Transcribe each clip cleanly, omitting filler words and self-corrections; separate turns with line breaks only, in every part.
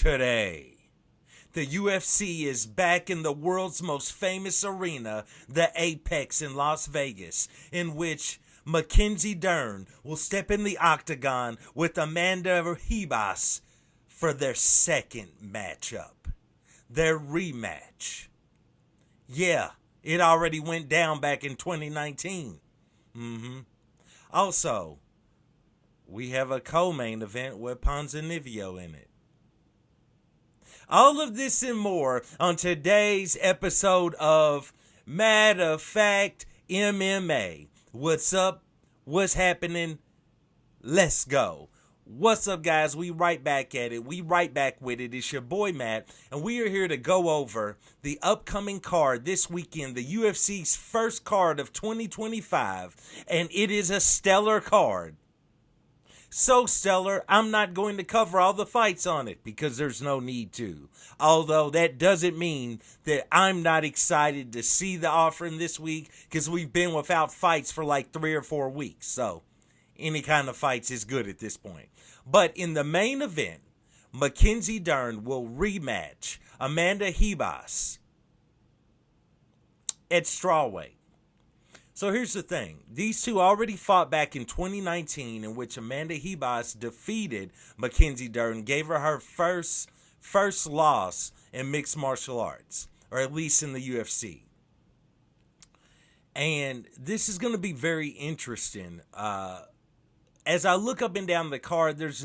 today. The UFC is back in the world's most famous arena, the Apex in Las Vegas, in which Mackenzie Dern will step in the octagon with Amanda Ribas for their second matchup, their rematch. Yeah, it already went down back in 2019. Also, we have a co-main event with Ponzinibbio in it. All of this and more on today's episode of Matter of Fact MMA. What's up? What's happening? Let's go. What's up, guys? We right back at it. We right back with it. It's your boy, Matt, and we are here to go over the upcoming card this weekend, the UFC's first card of 2025, and it is a stellar card. So stellar, I'm not going to cover all the fights on it because there's no need to. Although that doesn't mean that I'm not excited to see the offering this week because we've been without fights for like 3 or 4 weeks. So any kind of fights is good at this point. But in the main event, Mackenzie Dern will rematch Amanda Ribas at strawweight. So here's the thing. These two already fought back in 2019, in which Amanda Ribas defeated Mackenzie Dern, gave her her first loss in mixed martial arts, or at least in the UFC. And this is going to be very interesting. As I look up and down the card, there's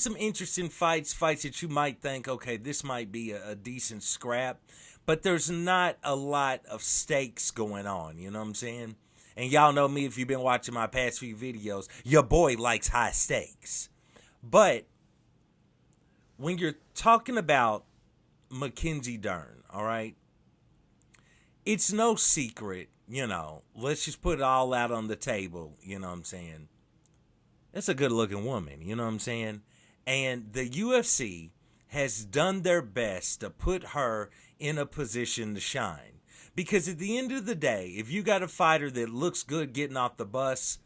some interesting fights that you might think, okay, this might be a decent scrap. But there's not a lot of stakes going on, you know what I'm saying? And y'all know me if you've been watching my past few videos. Your boy likes high stakes. But when you're talking about Mackenzie Dern, all right, it's no secret, let's just put it all out on the table, you know what I'm saying? That's a good-looking woman, you know what I'm saying? And the UFC has done their best to put her in a position to shine. Because at the end of the day, if you got a fighter that looks good getting off the bus,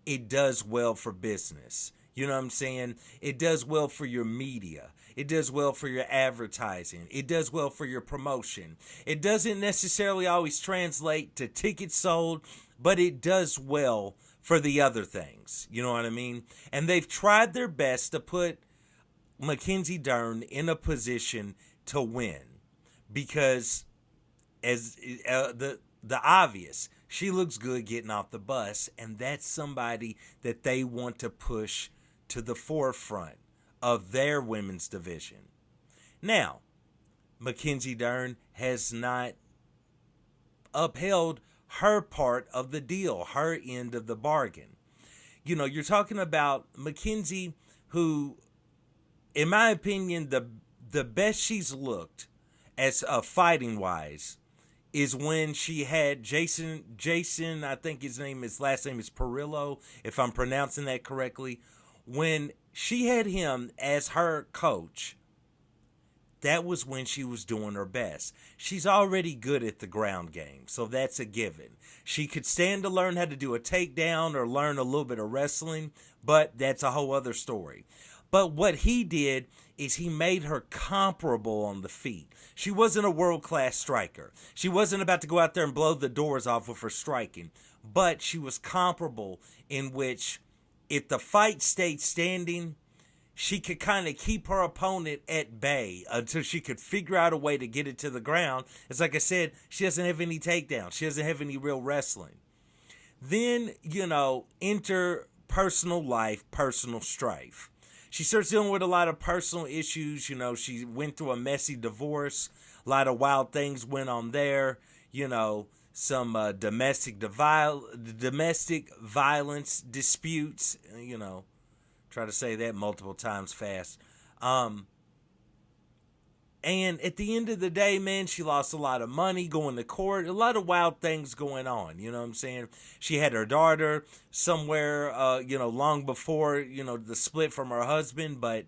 it does well for business. You know what I'm saying? It does well for your media. It does well for your advertising. It does well for your promotion. It doesn't necessarily always translate to tickets sold, but it does well for the other things. You know what I mean? And they've tried their best to put Mackenzie Dern in a position to win. Because as the obvious, she looks good getting off the bus, and that's somebody that they want to push to the forefront of their women's division. Now, Mackenzie Dern has not upheld her part of the deal, her end of the bargain. You're talking about Mackenzie, who, in my opinion, the best she's looked as fighting wise is when she had Jason, I think his last name is Perillo, if I'm pronouncing that correctly. When she had him as her coach, that was when she was doing her best. She's already good at the ground game, so that's a given. She could stand to learn how to do a takedown or learn a little bit of wrestling, but that's a whole other story. But what he did is he made her comparable on the feet. She wasn't a world-class striker. She wasn't about to go out there and blow the doors off with her striking. But she was comparable in which if the fight stayed standing, she could kind of keep her opponent at bay until she could figure out a way to get it to the ground. It's like I said, she doesn't have any takedowns. She doesn't have any real wrestling. Then, enter personal life, personal strife. She starts dealing with a lot of personal issues. She went through a messy divorce. A lot of wild things went on there. Some domestic violence disputes. Try to say that multiple times fast. And at the end of the day, man, she lost a lot of money going to court. A lot of wild things going on. You know what I'm saying? She had her daughter somewhere, long before, the split from her husband. But,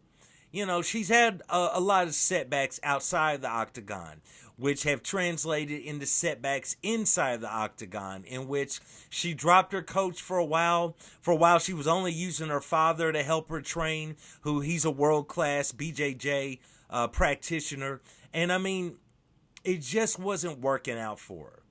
she's had a lot of setbacks outside the octagon, which have translated into setbacks inside the octagon, in which she dropped her coach for a while. For a while, she was only using her father to help her train, he's a world-class BJJ practitioner. And I mean, it just wasn't working out for her.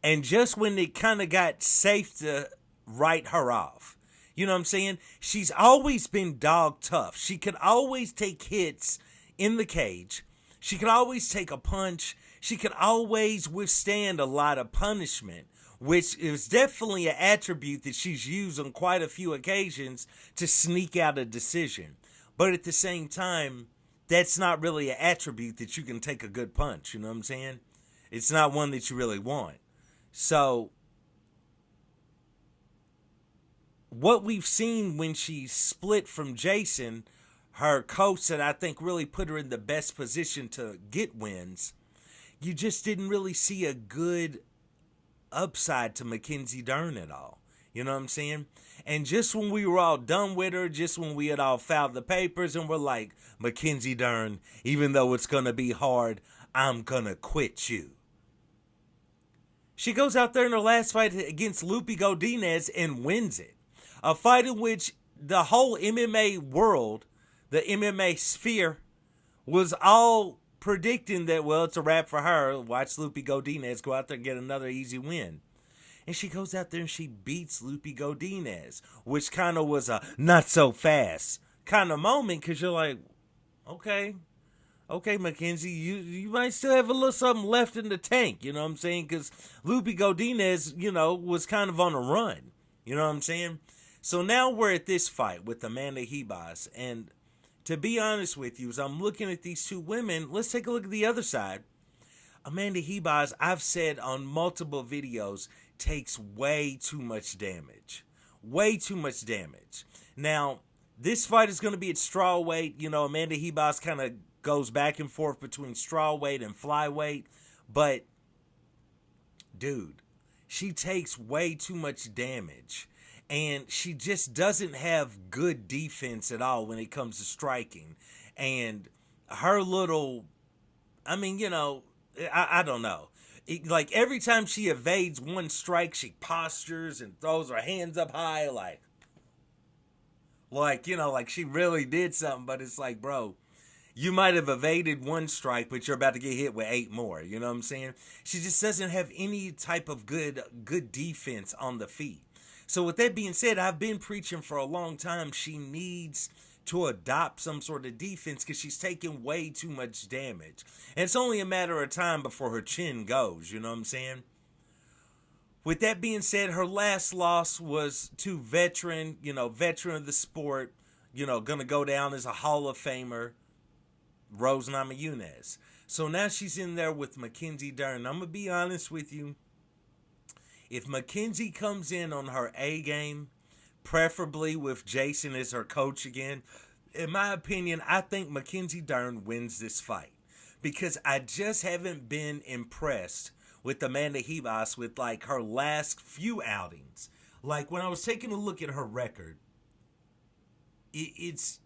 And just when it kind of got safe to write her off, you know what I'm saying? She's always been dog tough. She could always take hits in the cage. She could always take a punch. She could always withstand a lot of punishment, which is definitely an attribute that she's used on quite a few occasions to sneak out a decision. But at the same time, that's not really an attribute that you can take a good punch, you know what I'm saying? It's not one that you really want. So, what we've seen when she split from Jason, her coach that I think really put her in the best position to get wins, you just didn't really see a good upside to Mackenzie Dern at all. You know what I'm saying? And just when we were all done with her, just when we had all filed the papers and we're like, Mackenzie Dern, even though it's going to be hard, I'm going to quit you. She goes out there in her last fight against Lupe Godinez and wins it. A fight in which the whole MMA world, the MMA sphere, was all predicting that, well, it's a wrap for her. Watch Lupe Godinez go out there and get another easy win. And she goes out there and she beats Lupe Godinez, which kind of was a not so fast kind of moment, because you're like, okay, Mackenzie, you might still have a little something left in the tank, you know what I'm saying? Because Lupe Godinez, was kind of on a run, you know what I'm saying? So now we're at this fight with Amanda Ribas, and to be honest with you, as I'm looking at these two women, let's take a look at the other side. Amanda Ribas, I've said on multiple videos, takes way too much damage. Way too much damage. Now, this fight is going to be at strawweight. Amanda Ribas kind of goes back and forth between strawweight and flyweight. But, dude, she takes way too much damage. And she just doesn't have good defense at all when it comes to striking. And her little, I don't know. Like every time she evades one strike, she postures and throws her hands up high like she really did something. But it's like, bro, you might have evaded one strike, but you're about to get hit with 8 more. You know what I'm saying? She just doesn't have any type of good defense on the feet. So with that being said, I've been preaching for a long time she needs to adopt some sort of defense because she's taking way too much damage. And it's only a matter of time before her chin goes, you know what I'm saying? With that being said, her last loss was to veteran of the sport, gonna go down as a Hall of Famer, Rose Namajunas. So now she's in there with Mackenzie Dern. I'm gonna be honest with you. If Mackenzie comes in on her A game, preferably with Jason as her coach again, in my opinion, I think Mackenzie Dern wins this fight. Because I just haven't been impressed with Amanda Ribas with like her last few outings. Like when I was taking a look at her record, it's,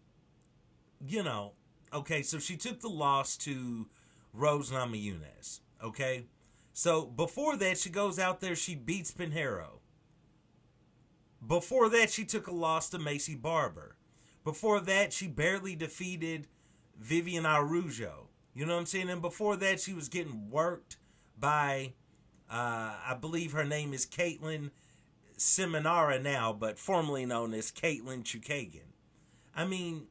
okay, so she took the loss to Rose Namajunas, okay? So before that, she goes out there, she beats Pinheiro. Before that, she took a loss to Macy Barber. Before that, she barely defeated Vivian Araujo. You know what I'm saying? And before that, she was getting worked by, I believe her name is Caitlin Seminara now, but formerly known as Caitlin Chukagian. I mean,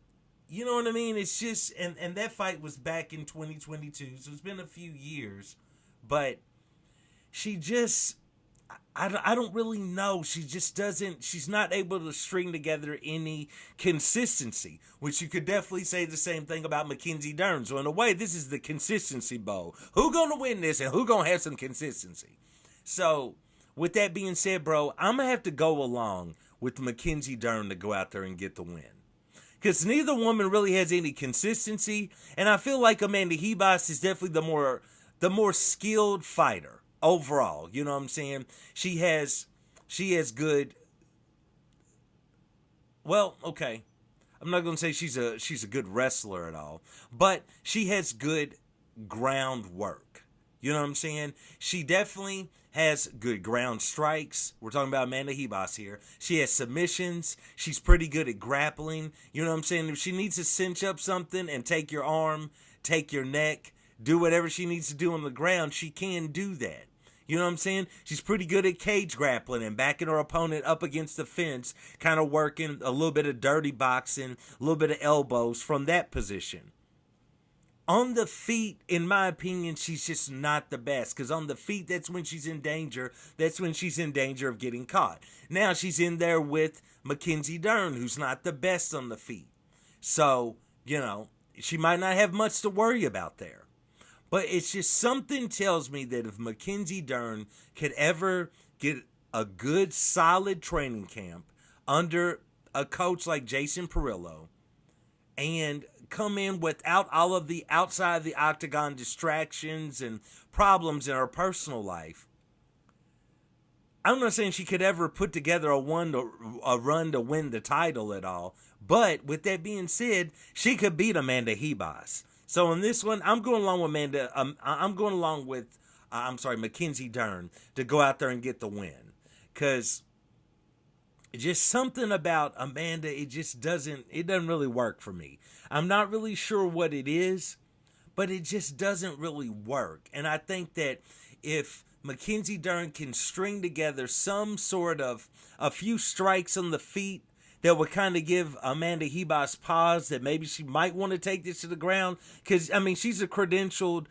you know what I mean? It's just, and that fight was back in 2022, so it's been a few years. But she just, I don't really know. She just doesn't, she's not able to string together any consistency, which you could definitely say the same thing about Mackenzie Dern. So in a way, this is the consistency bowl. Who gonna win this and who gonna have some consistency? So with that being said, bro, I'm gonna have to go along with Mackenzie Dern to go out there and get the win. Because neither woman really has any consistency, and I feel like Amanda Ribas is definitely the more skilled fighter overall. You know what I'm saying? She has good. Well, okay. I'm not going to say she's a good wrestler at all, but she has good groundwork. You know what I'm saying? She definitely has good ground strikes. We're talking about Amanda Ribas here. She has submissions. She's pretty good at grappling. You know what I'm saying? If she needs to cinch up something and take your arm, take your neck, do whatever she needs to do on the ground, she can do that. You know what I'm saying? She's pretty good at cage grappling and backing her opponent up against the fence, kind of working a little bit of dirty boxing, a little bit of elbows from that position. On the feet, in my opinion, she's just not the best. Because on the feet, that's when she's in danger. That's when she's in danger of getting caught. Now she's in there with Mackenzie Dern, who's not the best on the feet. So, she might not have much to worry about there. But it's just something tells me that if Mackenzie Dern could ever get a good, solid training camp under a coach like Jason Perillo and come in without all of the outside the octagon distractions and problems in her personal life, I'm not saying she could ever put together a run to win the title at all. But with that being said, she could beat Amanda Ribas. So in this one, I'm going along with Mackenzie Dern to go out there and get the win. Because just something about Amanda, it doesn't really work for me. I'm not really sure what it is, but it just doesn't really work. And I think that if Mackenzie Dern can string together some sort of a few strikes on the feet that would kind of give Amanda Ribas pause that maybe she might want to take this to the ground. Because, she's a credentialed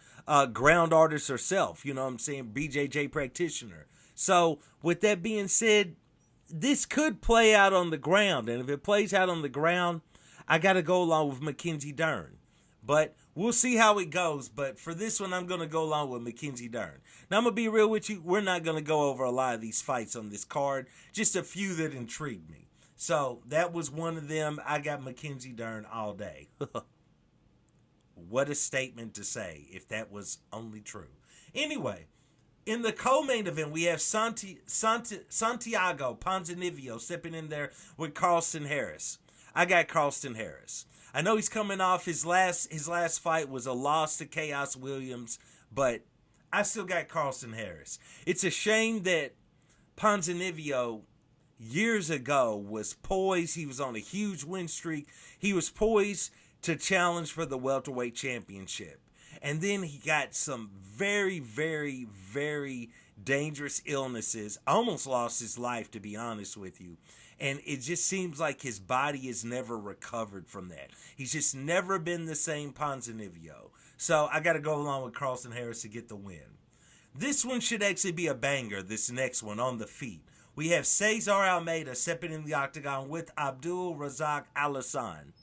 ground artist herself. You know what I'm saying? BJJ practitioner. So, with that being said, this could play out on the ground. And if it plays out on the ground, I got to go along with Mackenzie Dern. But we'll see how it goes. But for this one, I'm going to go along with Mackenzie Dern. Now, I'm going to be real with you. We're not going to go over a lot of these fights on this card. Just a few that intrigued me. So, that was one of them. I got Mackenzie Dern all day. What a statement to say, if that was only true. Anyway, in the co-main event, we have Santiago Ponzinibbio stepping in there with Carlston Harris. I got Carlston Harris. I know he's coming off his last fight was a loss to Chaos Williams, but I still got Carlston Harris. It's a shame that Ponzinibbio years ago was poised. He was on a huge win streak. He was poised to challenge for the welterweight championship. And then he got some very, very, very dangerous illnesses. Almost lost his life, to be honest with you. And it just seems like his body has never recovered from that. He's just never been the same Ponzinibbio. So I got to go along with Carlston Harris to get the win. This one should actually be a banger, this next one on the feet. We have Cesar Almeida stepping in the octagon with Abdul Razak Alassane.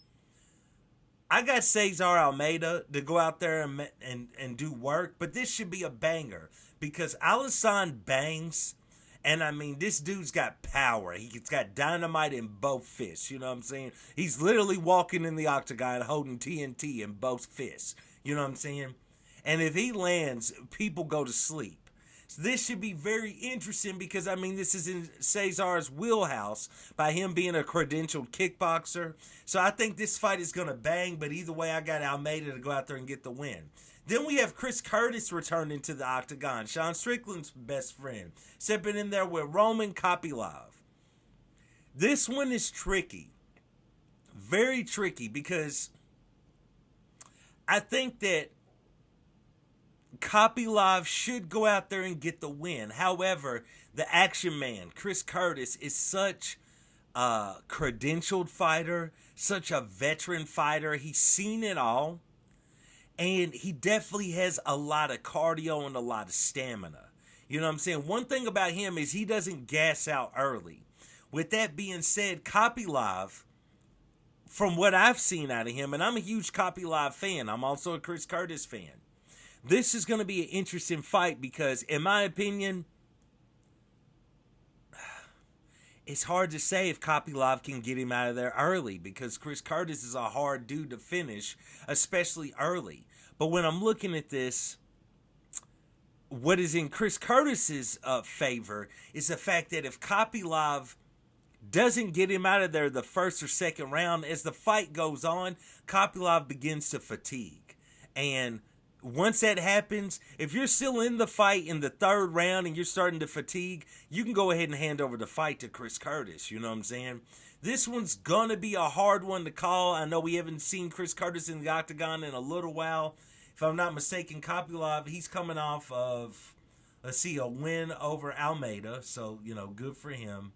I got Cesar Almeida to go out there and do work, but this should be a banger because Alassane bangs, and this dude's got power. He's got dynamite in both fists, you know what I'm saying? He's literally walking in the octagon holding TNT in both fists, you know what I'm saying? And if he lands, people go to sleep. So this should be very interesting because, this is in Cesar's wheelhouse by him being a credentialed kickboxer. So I think this fight is going to bang, but either way, I got Almeida to go out there and get the win. Then we have Chris Curtis returning to the octagon, Sean Strickland's best friend, stepping in there with Roman Kopylov. This one is tricky, very tricky, because I think that Kopylov should go out there and get the win. However, the action man, Chris Curtis, is such a credentialed fighter, such a veteran fighter. He's seen it all. And he definitely has a lot of cardio and a lot of stamina. You know what I'm saying? One thing about him is he doesn't gas out early. With that being said, Kopylov, from what I've seen out of him, and I'm a huge Kopylov fan. I'm also a Chris Curtis fan. This is going to be an interesting fight because, in my opinion, it's hard to say if Kopylov can get him out of there early because Chris Curtis is a hard dude to finish, especially early. But when I'm looking at this, what is in Chris Curtis's favor is the fact that if Kopylov doesn't get him out of there the first or second round. As the fight goes on, Kopylov begins to fatigue. And once that happens, if you're still in the fight in the third round and you're starting to fatigue, you can go ahead and hand over the fight to Chris Curtis. You know what I'm saying? This one's going to be a hard one to call. I know we haven't seen Chris Curtis in the octagon in a little while. If I'm not mistaken, Kopylov, he's coming off of, let's see, a win over Almeida. So, good for him.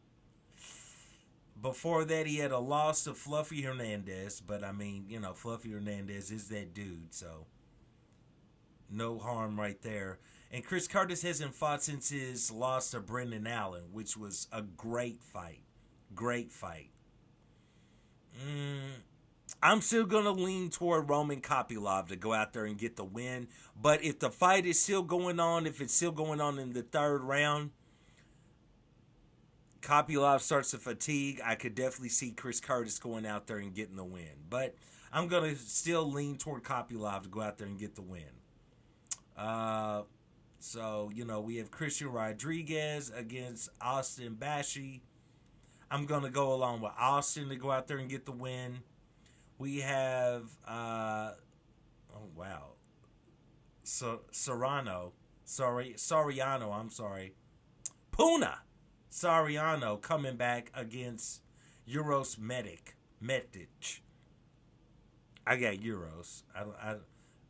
Before that, he had a loss to Fluffy Hernandez. But, Fluffy Hernandez is that dude. So, no harm right there. And Chris Curtis hasn't fought since his loss to Brendan Allen, which was a great fight. Great fight. I'm still going to lean toward Roman Kopylov to go out there and get the win. But if the fight is still going on, if it's still going on in the third round, Kopylov starts to fatigue, I could definitely see Chris Curtis going out there and getting the win. But I'm going to still lean toward Kopylov to go out there and get the win. So, we have Christian Rodriguez against Austin Bashi. I'm going to go along with Austin to go out there and get the win. We have, Soriano, Puna Soriano coming back against Uros Medic. I got Euros.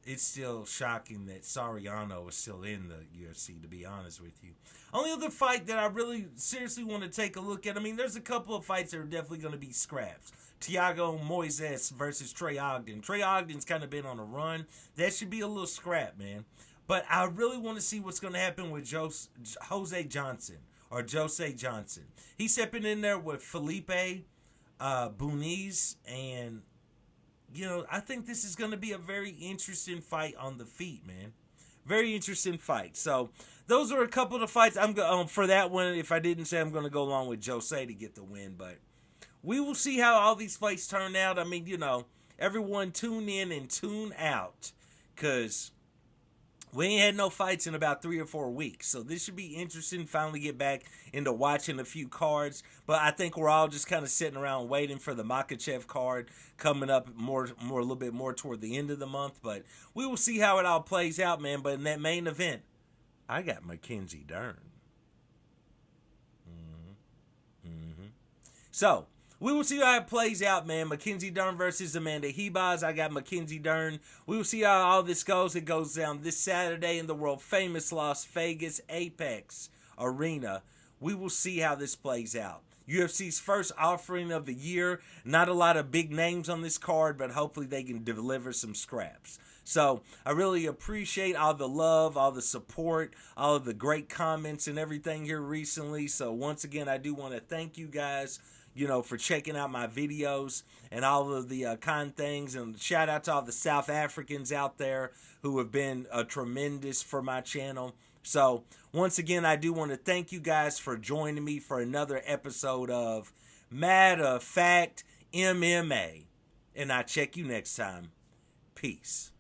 It's still shocking that Soriano is still in the UFC, to be honest with you. Only other fight that I really seriously want to take a look at, there's a couple of fights that are definitely going to be scraps. Thiago Moises versus Trey Ogden. Trey Ogden's kind of been on a run. That should be a little scrap, man. But I really want to see what's going to happen with Jose Johnson. He's stepping in there with Felipe Buniz, and I think this is going to be a very interesting fight on the feet, man. Very interesting fight. So those are a couple of the fights. I'm for that one. If I didn't say, I'm going to go along with Jose to get the win, but we will see how all these fights turn out. Everyone tune in and tune out, because we ain't had no fights in about 3 or 4 weeks. So this should be interesting. Finally get back into watching a few cards. But I think we're all just kind of sitting around waiting for the Makhachev card coming up a little bit more toward the end of the month. But we will see how it all plays out, man. But in that main event, I got Mackenzie Dern. So we will see how it plays out, man. Mackenzie Dern versus Amanda Ribas. I got Mackenzie Dern. We will see how all this goes. It goes down this Saturday in the world-famous Las Vegas Apex Arena. We will see how this plays out. UFC's first offering of the year. Not a lot of big names on this card, but hopefully they can deliver some scraps. So I really appreciate all the love, all the support, all of the great comments and everything here recently. So once again, I do want to thank you guys, for checking out my videos and all of the kind things. And shout out to all the South Africans out there who have been tremendous for my channel. So once again, I do want to thank you guys for joining me for another episode of Matter of Fact MMA. And I'll check you next time. Peace.